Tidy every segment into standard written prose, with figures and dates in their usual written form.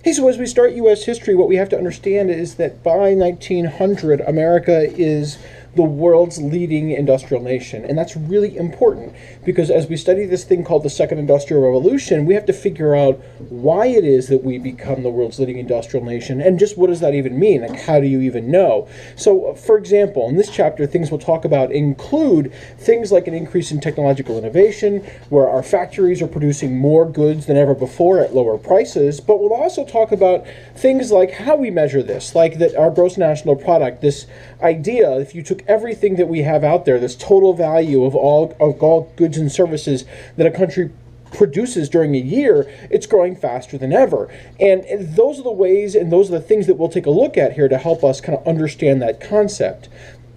Hey, so as we start U.S. history, what we have to understand is that by 1900, America is the world's leading industrial nation. And that's really important because as we study this thing called the Second Industrial Revolution, we have to figure out why it is that we become the world's leading industrial nation and just what does that even mean? Like, how do you even know? So, for example, in this chapter, things we'll talk about include things like an increase in technological innovation, where our factories are producing more goods than ever before at lower prices, but we'll also talk about things like how we measure this, like that our gross national product, this idea, if you took everything that we have out there, this total value of all goods and services that a country produces during a year, it's growing faster than ever. And those are the ways and those are the things that we'll take a look at here to help us kind of understand that concept.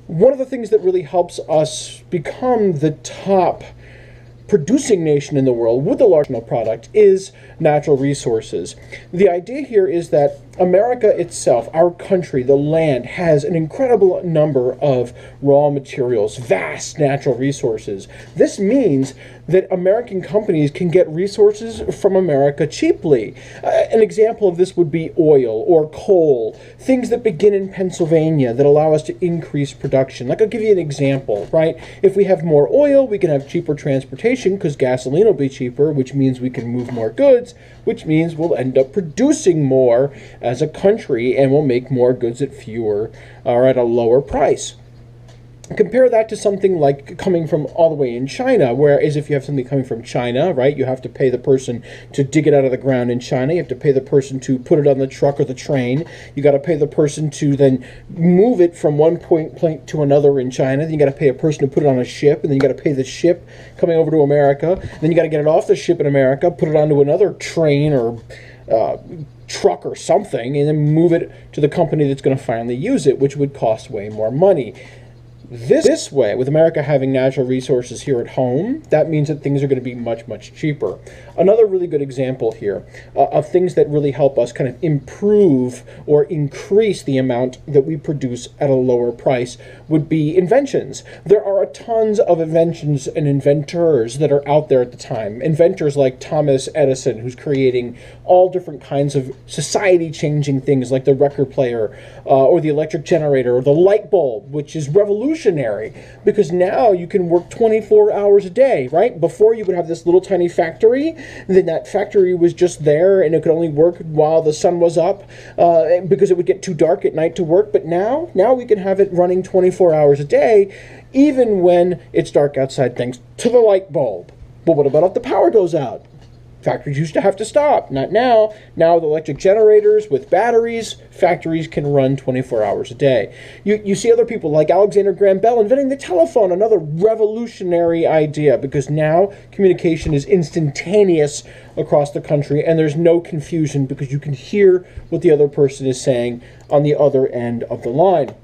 One of the things that really helps us become the top producing nation in the world with a large national product is natural resources. The idea here is that America itself, our country, the land, has an incredible number of raw materials, vast natural resources. This means that American companies can get resources from America cheaply. An example of this would be oil or coal, things that begin in Pennsylvania that allow us to increase production. Like, I'll give you an example, right? If we have more oil, we can have cheaper transportation because gasoline will be cheaper, which means we can move more goods, which means we'll end up producing more as a country and we'll make more goods at fewer or at a lower price. Compare that to something like coming from all the way in China, whereas if you have something coming from China, right, you have to pay the person to dig it out of the ground in China, you have to pay the person to put it on the truck or the train, you got to pay the person to then move it from one point to another in China, then you got to pay a person to put it on a ship, and then you got to pay the ship coming over to America, then you got to get it off the ship in America, put it onto another train or truck or something, and then move it to the company that's going to finally use it, which would cost way more money. This way, with America having natural resources here at home, that means that things are going to be much, much cheaper. Another really good example here of things that really help us kind of improve or increase the amount that we produce at a lower price would be inventions. There are tons of inventions and inventors that are out there at the time. Inventors like Thomas Edison, who's creating all different kinds of society-changing things like the record player or the electric generator or the light bulb, which is revolutionary because now you can work 24 hours a day, right? Before you would have this little tiny factory, then that factory was just there and it could only work while the sun was up because it would get too dark at night to work. But now we can have it running 24 hours a day, even when it's dark outside, thanks to the light bulb. But what about if the power goes out? Factories used to have to stop. Not now. Now with electric generators, with batteries, factories can run 24 hours a day. You see other people like Alexander Graham Bell inventing the telephone, another revolutionary idea, because now communication is instantaneous across the country and there's no confusion because you can hear what the other person is saying on the other end of the line.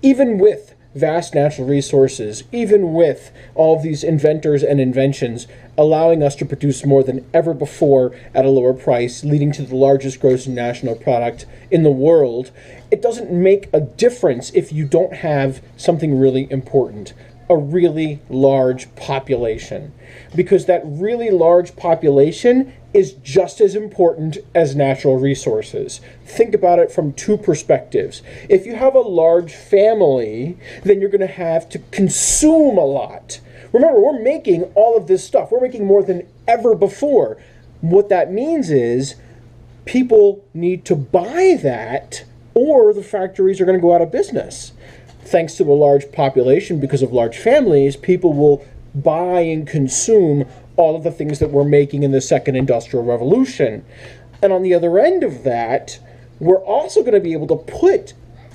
Even with vast natural resources, even with all of these inventors and inventions allowing us to produce more than ever before at a lower price, leading to the largest gross national product in the world, it doesn't make a difference if you don't have something really important, a really large population. Because that really large population is just as important as natural resources. Think about it from two perspectives. If you have a large family, then you're going to have to consume a lot. Remember, we're making all of this stuff. We're making more than ever before. What that means is people need to buy that or the factories are going to go out of business. Thanks to a large population, because of large families, people will buy and consume all of the things that we're making in the Second Industrial Revolution. And on the other end of that, we're also going to be able to put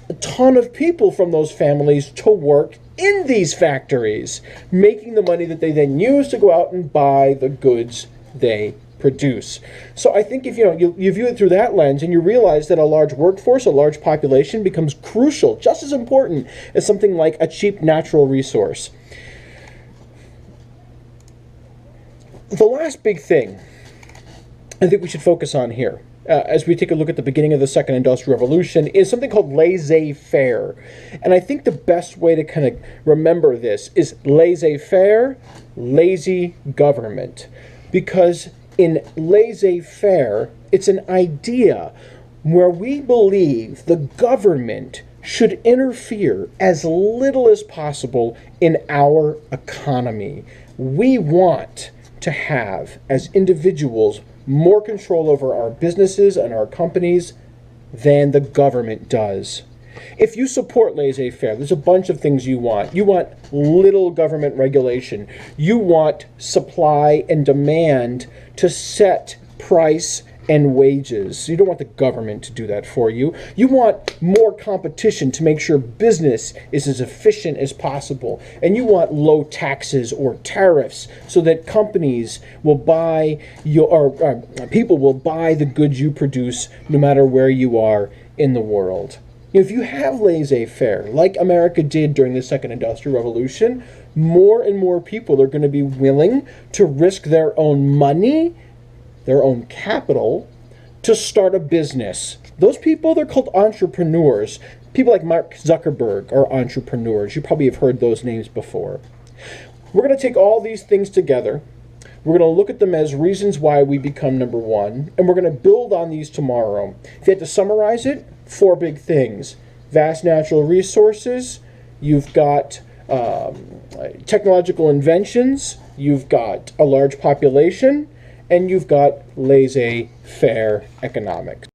a ton of people from those families to work in these factories, making the money that they then use to go out and buy the goods they produce. So I think if you view it through that lens and you realize that a large workforce, a large population becomes crucial, just as important as something like a cheap natural resource. The last big thing I think we should focus on here, as we take a look at the beginning of the Second Industrial Revolution, is something called laissez-faire. And I think the best way to kind of remember this is laissez-faire, lazy government. Because In laissez-faire, it's an idea where we believe the government should interfere as little as possible in our economy. We want to have, as individuals, more control over our businesses and our companies than the government does. If you support laissez-faire, there's a bunch of things you want. You want little government regulation. You want supply and demand to set price and wages. You don't want the government to do that for you. You want more competition to make sure business is as efficient as possible. And you want low taxes or tariffs so that companies will buy people will buy the goods you produce no matter where you are in the world. If you have laissez-faire, like America did during the Second Industrial Revolution, more and more people are going to be willing to risk their own money, their own capital, to start a business. Those people, they're called entrepreneurs. People like Mark Zuckerberg are entrepreneurs. You probably have heard those names before. We're going to take all these things together. We're going to look at them as reasons why we become number one, and we're going to build on these tomorrow. If you had to summarize it, 4 big things. Vast natural resources, you've got technological inventions, you've got a large population, and you've got laissez-faire economics.